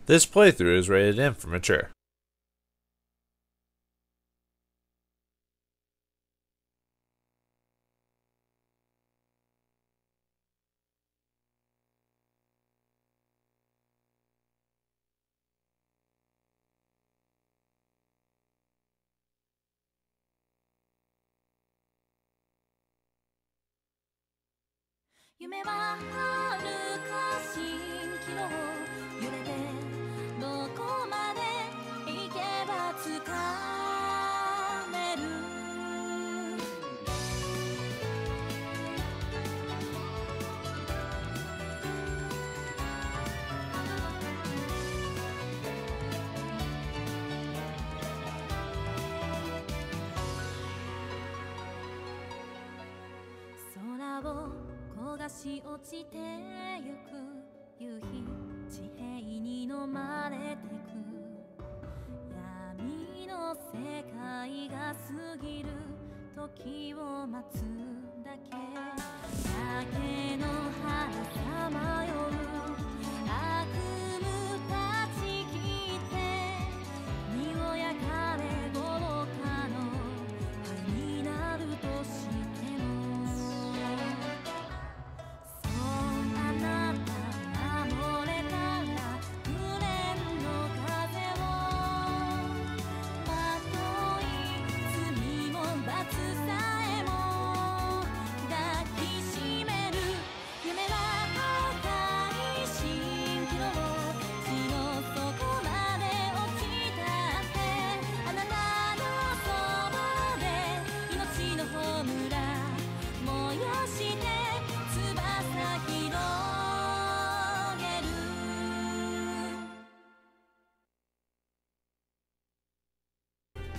This playthrough is rated M for mature.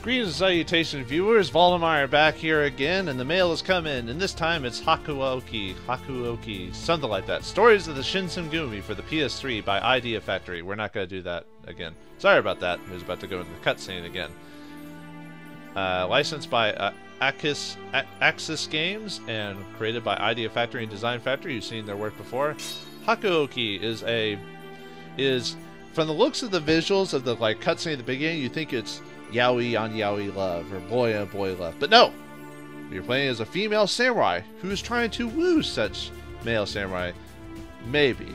Greetings and salutations, viewers. Vauldemare back here again, and the mail has come in, and this time it's Hakuōki, something like that. Stories of the Shinsengumi for the PS3 by Idea Factory. We're not going to do that again. Sorry about that. I was about to go into the cutscene again. Licensed by Axis Games and created by Idea Factory and Design Factory. You've seen their work before. Hakuōki is from the looks of the visuals of the cutscene at the beginning, you think it's yaoi on yaoi love, or boy on boy love. But no! You're playing as a female samurai who is trying to woo such male samurai. Maybe.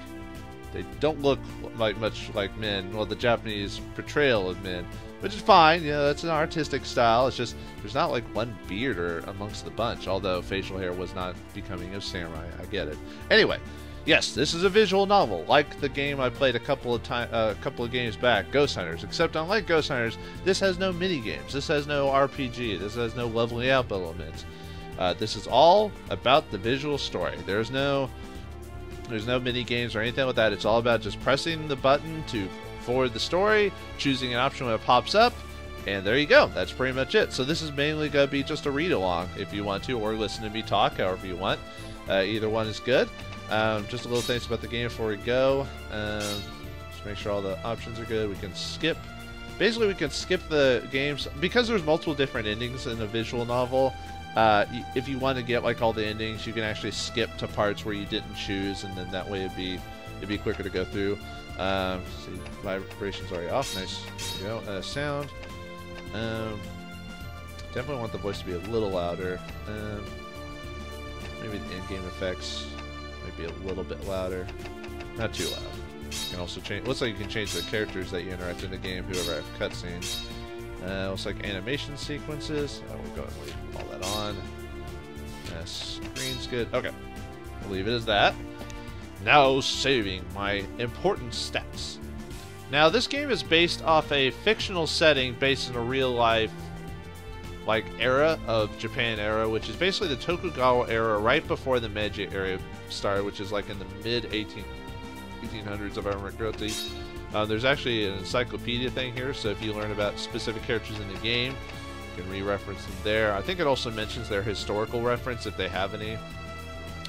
They don't look much like men, well, the Japanese portrayal of men, which is fine, you know, that's an artistic style. It's just, there's not like one bearder amongst the bunch, although facial hair was not becoming of samurai. I get it. Anyway, yes, this is a visual novel, like the game I played a couple of games back, Ghost Hunters. Except unlike Ghost Hunters, this has no mini games. This has no RPG. This has no leveling up elements. This is all about the visual story. There's no mini games or anything like that. It's all about just pressing the button to forward the story, choosing an option when it pops up, and there you go. That's pretty much it. So this is mainly going to be just a read along if you want to, or listen to me talk, however you want. Either one is good. Just a little things about the game before we go. Just make sure all the options are good. We can skip. Basically, we can skip the games because there's multiple different endings in a visual novel. If you want to get like all the endings, you can actually skip to parts where you didn't choose, and then that way it'd be quicker to go through. See, vibrations already off. Nice. There you go. Sound. Definitely want the voice to be a little louder. Maybe the in-game effects might be a little bit louder. Not too loud. You can also change. Looks like you can change the characters that you interact in the game. Whoever have cutscenes. Looks like animation sequences. We'll go and leave all that on. Screen's good. Okay, we'll leave it as that. Now saving my important stats. Now this game is based off a fictional setting based in a real life era of Japan era, which is basically the Tokugawa era right before the Meiji era started, which is like in the mid 1800s if I remember correctly. There's actually an encyclopedia thing here, so if you learn about specific characters in the game, you can re-reference them there. I think it also mentions their historical reference if they have any,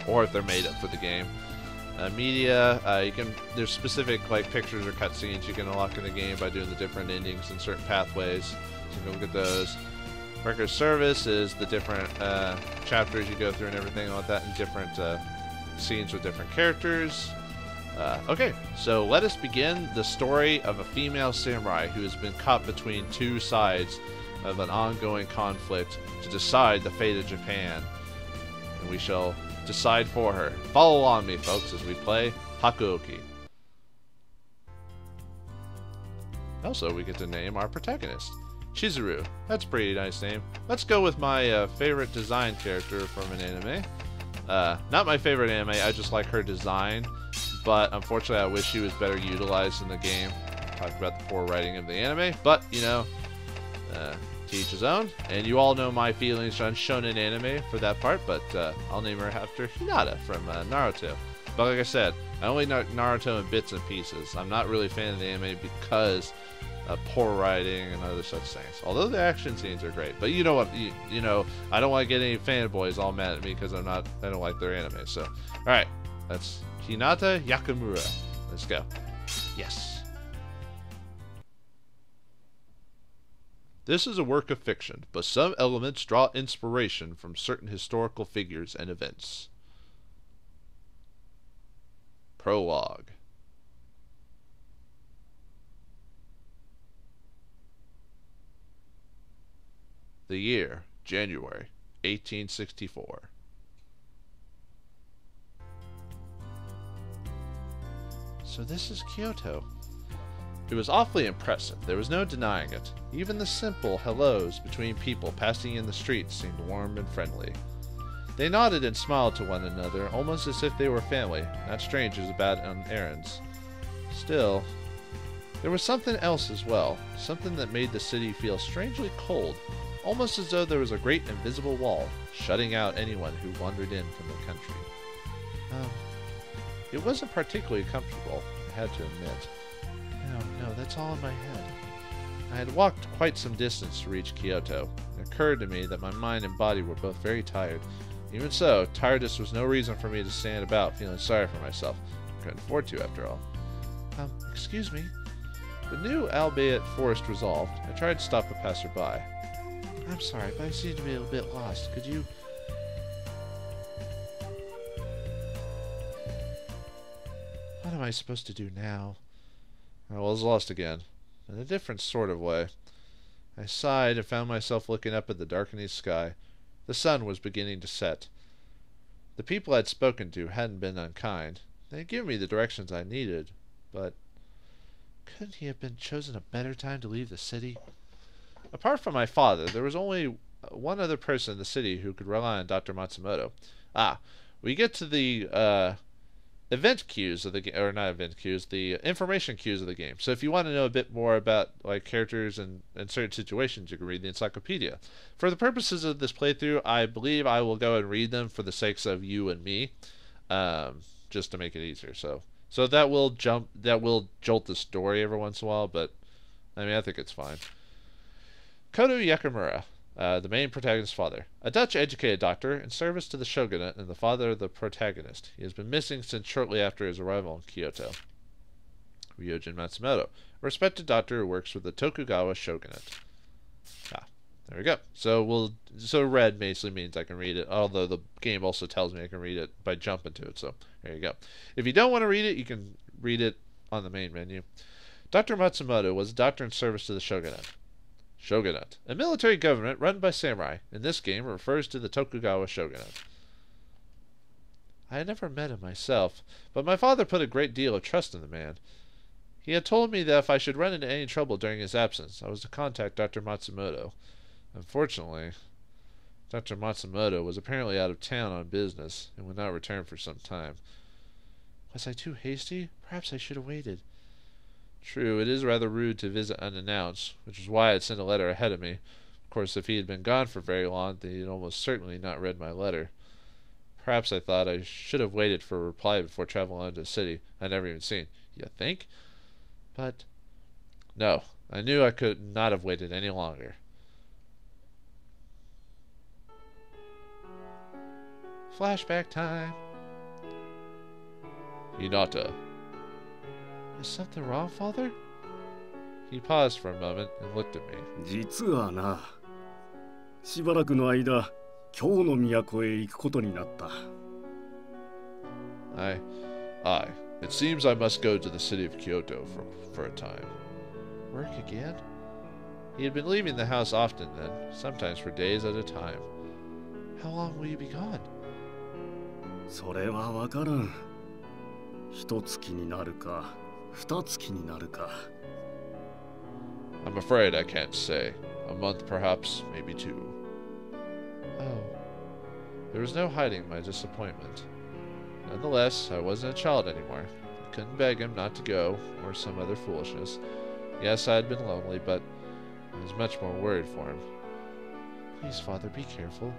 or if they're made up for the game. Media, there's specific pictures or cutscenes you can unlock in the game by doing the different endings and certain pathways. So you can look at those. Record service is the different chapters you go through and everything like that, and different scenes with different characters. Okay, so let us begin the story of a female samurai who has been caught between two sides of an ongoing conflict to decide the fate of Japan. And we shall decide for her. Follow along me, folks, as we play Hakuoki. Also, we get to name our protagonist. Chizuru. That's a pretty nice name. Let's go with my favorite design character from an anime. Not my favorite anime, I just like her design. But unfortunately, I wish she was better utilized in the game. Talked about the poor writing of the anime. But, you know, to each his own. And you all know my feelings on shonen anime for that part. But I'll name her after Hinata from Naruto. But like I said, I only know Naruto in bits and pieces. I'm not really a fan of the anime because of poor writing and other such things. Although the action scenes are great. But you know what? You know, I don't want to get any fanboys all mad at me because I don't like their anime. So, alright. That's Hinata Yakamura. Let's go. Yes. This is a work of fiction, but some elements draw inspiration from certain historical figures and events. Prologue. The year, January, 1864. So this is Kyoto. It was awfully impressive. There was no denying it. Even the simple hellos between people passing in the streets seemed warm and friendly. They nodded and smiled to one another, almost as if they were family, not strangers about on errands. Still, there was something else as well, something that made the city feel strangely cold, almost as though there was a great invisible wall, shutting out anyone who wandered in from the country. It wasn't particularly comfortable, I had to admit. No, that's all in my head. I had walked quite some distance to reach Kyoto. It occurred to me that my mind and body were both very tired. Even so, tiredness was no reason for me to stand about feeling sorry for myself. I couldn't afford to, after all. Excuse me. With new, albeit forced resolve, I tried to stop a passerby. I'm sorry, but I seem to be a bit lost. Could you... What am I supposed to do now? I was lost again, in a different sort of way. I sighed and found myself looking up at the darkening sky. The sun was beginning to set. The people I'd spoken to hadn't been unkind. They had given me the directions I needed, but couldn't he have been chosen a better time to leave the city? Apart from my father, there was only one other person in the city who could rely on Dr. Matsumoto. We get to the event queues of the game, or not event queues, the information queues of the game. So if you want to know a bit more about like characters and certain situations, you can read the encyclopedia. For the purposes of this playthrough, I believe I will go and read them for the sakes of you and me, just to make it easier. So that will jolt the story every once in a while, but I mean I think it's fine. Koto Yakamura. The main protagonist's father. A Dutch-educated doctor in service to the shogunate and the father of the protagonist. He has been missing since shortly after his arrival in Kyoto. Ryujin Matsumoto. A respected doctor who works with the Tokugawa shogunate. There we go. So red basically means I can read it, although the game also tells me I can read it by jumping to it, so there you go. If you don't want to read it, you can read it on the main menu. Dr. Matsumoto was a doctor in service to the shogunate. Shogunate. A military government run by samurai. In this game, it refers to the Tokugawa shogunate. I had never met him myself, but my father put a great deal of trust in the man. He had told me that if I should run into any trouble during his absence, I was to contact Dr. Matsumoto. Unfortunately, Dr. Matsumoto was apparently out of town on business and would not return for some time. Was I too hasty? Perhaps I should have waited. True, it is rather rude to visit unannounced, which is why I had sent a letter ahead of me. Of course, if he had been gone for very long, then he had almost certainly not read my letter. Perhaps I thought I should have waited for a reply before traveling on to the city I'd never even seen. You think? But no, I knew I could not have waited any longer. Flashback time. Hinata. Is something wrong, Father? He paused for a moment and looked at me. 実はな、しばらくの間、京の都へ行くことになった。It seems I must go to the city of Kyoto for a time. Work again? He had been leaving the house often then, sometimes for days at a time. How long will you be gone? それはわからん。一月になるか、二月になるか。I'm afraid I can't say. A month perhaps, maybe 2. Oh. There was no hiding my disappointment. Nonetheless, I wasn't a child anymore. I couldn't beg him not to go, or some other foolishness. Yes, I had been lonely, but I was much more worried for him. Please, Father, be careful.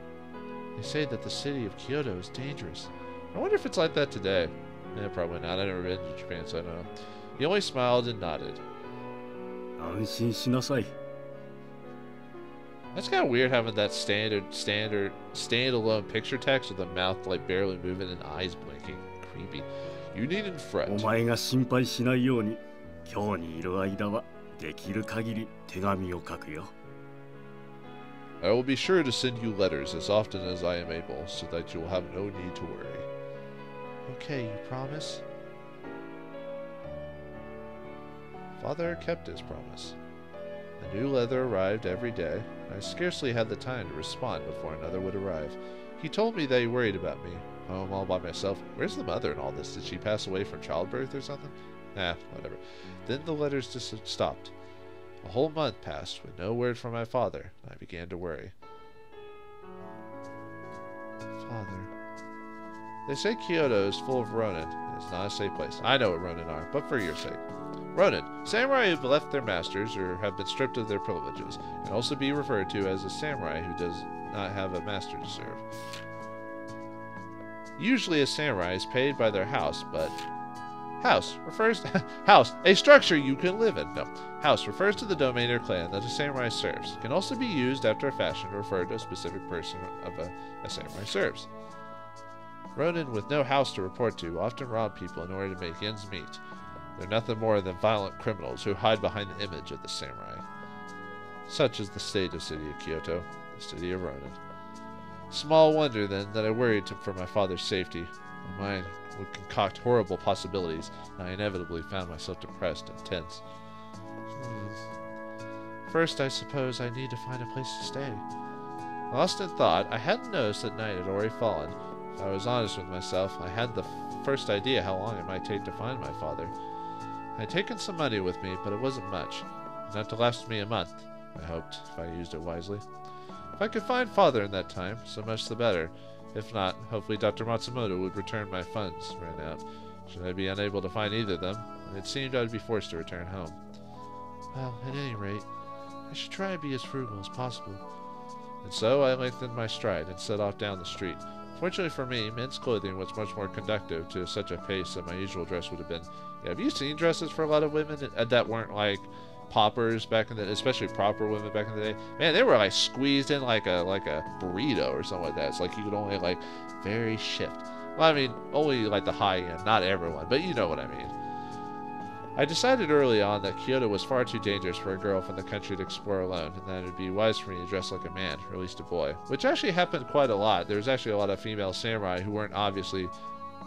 They say that the city of Kyoto is dangerous. I wonder if it's like that today. Probably not. I've never been to Japan, so I don't know. He only smiled and nodded. 安心しなさい。 That's kind of weird having that standalone picture text with a mouth like barely moving and eyes blinking. Creepy. You needn't fret. お前が心配しないように、今日にいる間はできる限り手紙を書くよ。I will be sure to send you letters as often as I am able, so that you will have no need to worry. Okay, you promise? Father kept his promise. A new letter arrived every day. I scarcely had the time to respond before another would arrive. He told me that he worried about me. Home all by myself. Where's the mother in all this? Did she pass away from childbirth or something? Nah, whatever. Then the letters just stopped. A whole month passed with no word from my father. I began to worry. Father. They say Kyoto is full of ronin. It's not a safe place. I know what ronin are, but for your sake. Ronin, samurai who have left their masters or have been stripped of their privileges, can also be referred to as a samurai who does not have a master to serve. Usually a samurai is paid by their house, but house refers to house, a structure you can live in. No, house refers to the domain or clan that a samurai serves. It can also be used after a fashion to refer to a specific person of a samurai serves. Ronin with no house to report to often rob people in order to make ends meet. They're nothing more than violent criminals who hide behind the image of the samurai. Such is the state of city of Kyoto, the city of Ronin. Small wonder, then, that I worried for my father's safety. My mind would concoct horrible possibilities, and I inevitably found myself depressed and tense. First, I suppose I need to find a place to stay. Lost in thought, I hadn't noticed that night had already fallen. If I was honest with myself, I hadn't the first idea how long it might take to find my father. I had taken some money with me, but it wasn't much. Enough to last me a month, I hoped, if I used it wisely. If I could find father in that time, so much the better. If not, hopefully Dr. Matsumoto would return my funds ran out. Should I be unable to find either of them, it seemed I would be forced to return home. Well, at any rate, I should try and be as frugal as possible. And so I lengthened my stride and set off down the street. Fortunately for me, men's clothing was much more conducive to such a pace than my usual dress would have been. Yeah, have you seen dresses for a lot of women that weren't like poppers back in the, especially proper women back in the day? Man, they were like squeezed in like a burrito or something like that. It's like you could only like very shift. Well, I mean, only like the high end, not everyone, but you know what I mean. I decided early on that Kyoto was far too dangerous for a girl from the country to explore alone, and that it would be wise for me to dress like a man, or at least a boy. Which actually happened quite a lot. There was actually a lot of female samurai who weren't obviously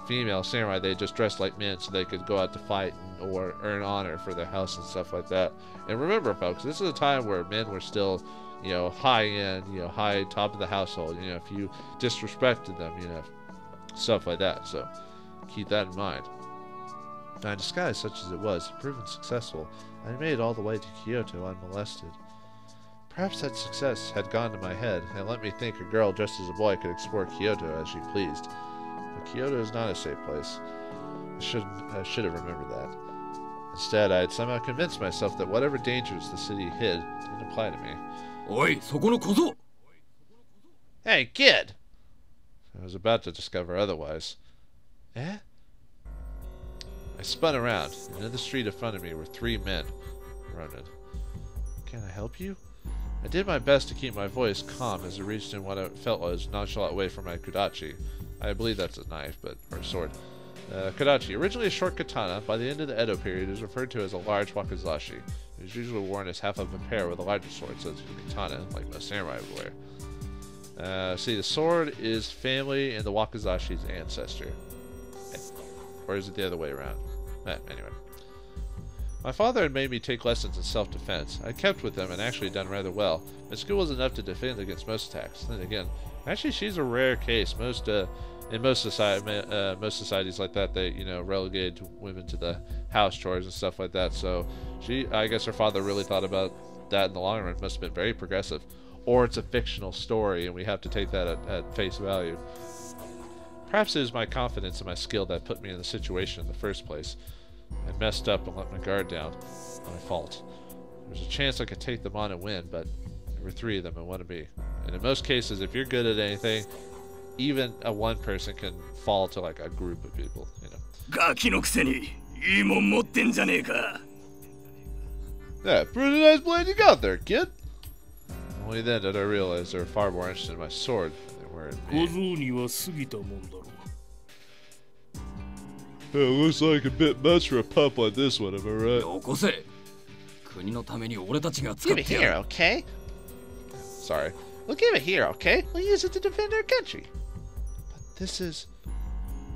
female samurai. They just dressed like men so they could go out to fight or earn honor for their house and stuff like that. And remember, folks, this is a time where men were still, you know, high end, you know, high top of the household. You know, if you disrespected them, you know, stuff like that. So keep that in mind. My disguise, such as it was, had proven successful. I made it all the way to Kyoto unmolested. Perhaps that success had gone to my head, and let me think a girl dressed as a boy could explore Kyoto as she pleased. But Kyoto is not a safe place. I should have remembered that. Instead, I had somehow convinced myself that whatever dangers the city hid didn't apply to me. Oi, そこの小僧! Hey, kid! I was about to discover otherwise. Eh? I spun around, and in the street in front of me were 3 men. Ronin. Can I help you? I did my best to keep my voice calm as I reached in what I felt was a nonchalant way for my kudachi. I believe that's a knife, or a sword. Kudachi, originally a short katana, by the end of the Edo period is referred to as a large wakizashi. It is usually worn as half of a pair with a larger sword, so it's a katana, like most samurai would wear. See, the sword is family and the wakizashi's ancestor. Or is it the other way around? Anyway. My father had made me take lessons in self-defense. I kept with them and actually done rather well. My skill was enough to defend against most attacks. Then again, actually she's a rare case. In most societies like that, they, you know, relegated women to the house chores and stuff like that. So I guess her father really thought about that in the long run. It must have been very progressive. Or it's a fictional story and we have to take that at face value. Perhaps it was my confidence in my skill that put me in the situation in the first place. I messed up and let my guard down. My fault. There was a chance I could take them on and win, but there were 3 of them and 1 of me. And in most cases, if you're good at anything, even a one person can fall to like a group of people, you know. Yeah, pretty nice blade you got there, kid. Only then did I realize they were far more interested in my sword than they were in me. Looks like a bit much for a pup like this one, am I right? Give it here, okay? Sorry. We'll give it here, okay? We'll use it to defend our country. But the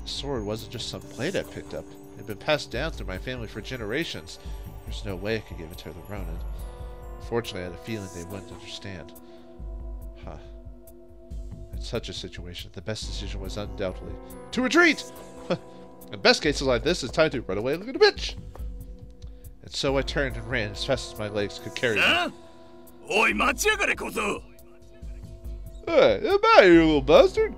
sword wasn't just some blade I picked up. It had been passed down through my family for generations. There's no way I could give it to the Ronin. Unfortunately, I had a feeling they wouldn't understand. In such a situation, the best decision was undoubtedly to retreat! In best cases like this, it's time to run away like a bitch! And so I turned and ran as fast as my legs could carry me. Hey, am I, you little bastard?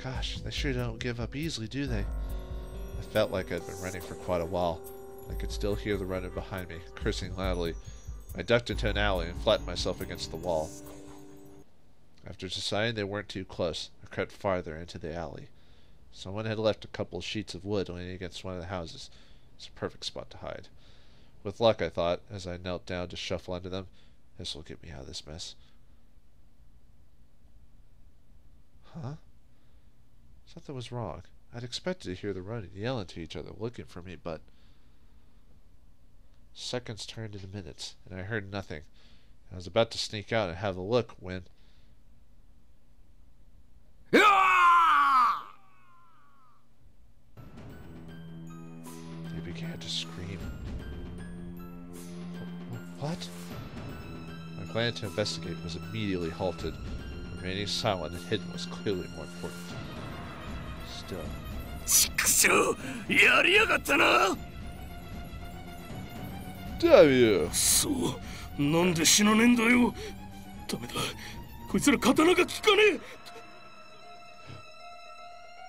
Gosh, they sure don't give up easily, do they? I felt like I'd been running for quite a while. I could still hear the runner behind me, cursing loudly. I ducked into an alley and flattened myself against the wall. After deciding they weren't too close, I crept farther into the alley. Someone had left a couple of sheets of wood leaning against one of the houses. It's a perfect spot to hide. With luck, I thought, as I knelt down to shuffle under them, this will get me out of this mess. Huh? Something was wrong. I'd expected to hear the running yelling to each other, looking for me, but... Seconds turned into minutes, and I heard nothing. I was about to sneak out and have a look when... They began to scream. What? My plan to investigate was immediately halted. Remaining silent and hidden was clearly more important. Still. Damn you!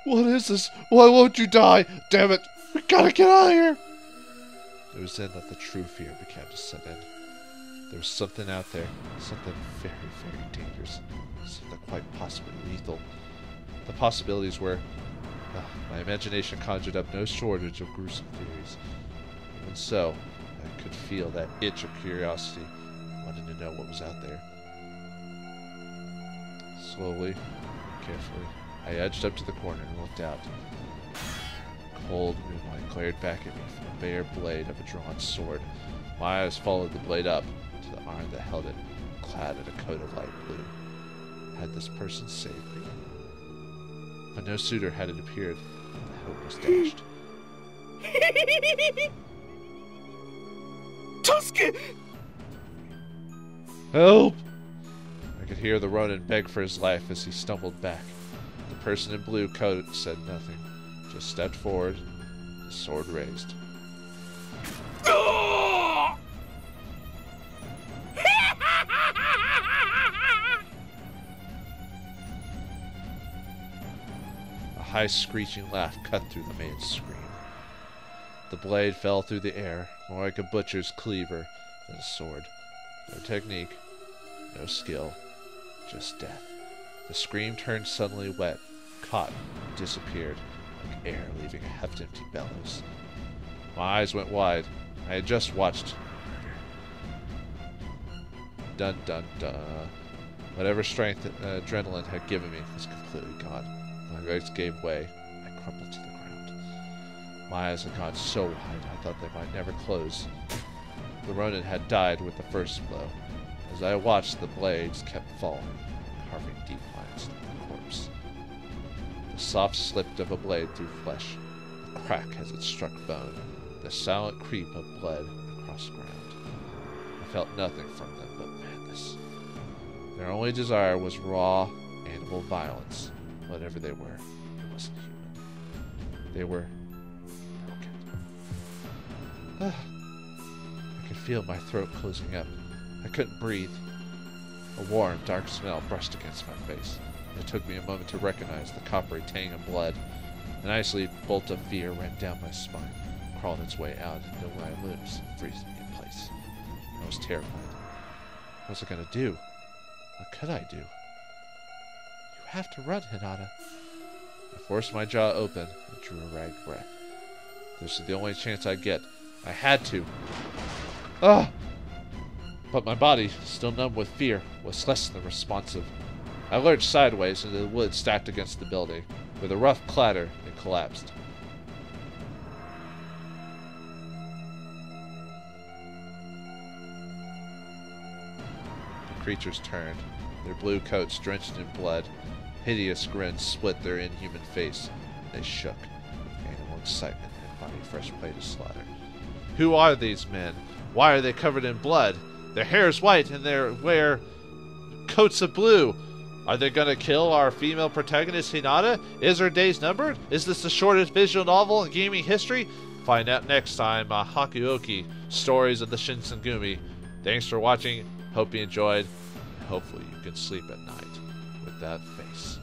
What is this? Why won't you die? Damn it! We gotta get out of here! It was then that the true fear began to set in. There was something out there, something very, very dangerous, something quite possibly lethal. The possibilities were... my imagination conjured up no shortage of gruesome theories. Even so, I could feel that itch of curiosity, wanting to know what was out there. Slowly, carefully, I edged up to the corner and looked out. Cold moonlight glared back at me from the bare blade of a drawn sword. My eyes followed the blade up to the arm that held it, clad in a coat of light blue. Had this person saved me? But no sooner had it appeared than the hope was dashed. Help! I could hear the Ronin beg for his life as he stumbled back. The person in blue coat said nothing, just stepped forward, his sword raised. A high screeching laugh cut through the man's scream. The blade fell through the air, more like a butcher's cleaver than a sword. No technique, no skill, just death. The scream turned suddenly wet, caught, disappeared, like air leaving a half-empty bellows. My eyes went wide. I had just watched. Dun dun dun. Whatever strength adrenaline had given me was completely gone. My legs gave way. I crumpled to the ground. My eyes had gone so wide I thought they might never close. The Ronin had died with the first blow. As I watched, the blades kept falling, carving deep lines through the corpse. The soft slip of a blade through flesh, the crack as it struck bone, the silent creep of blood across ground. I felt nothing from them but madness. Their only desire was raw, animal violence. Whatever they were, it wasn't human. They were broken. I could feel my throat closing up. I couldn't breathe. A warm, dark smell brushed against my face. It took me a moment to recognize the coppery tang of blood. An icy bolt of fear ran down my spine, crawled its way out into my lips, freezing me in place. I was terrified. What was I going to do? What could I do? You have to run, Hinata. I forced my jaw open and drew a ragged breath. This was the only chance I'd get. I had to. Ah! But my body, still numb with fear, was less than responsive. I lurched sideways into the wood stacked against the building. With a rough clatter, it collapsed. The creatures turned, their blue coats drenched in blood. Hideous grins split their inhuman face. They shook. Animal excitement and finding fresh prey to slaughter. Who are these men? Why are they covered in blood? Their hair is white and they wear coats of blue. Are they going to kill our female protagonist Hinata? Is her days numbered? Is this the shortest visual novel in gaming history? Find out next time on Hakuōki, Stories of the Shinsengumi. Thanks for watching. Hope you enjoyed. And hopefully you can sleep at night with that face.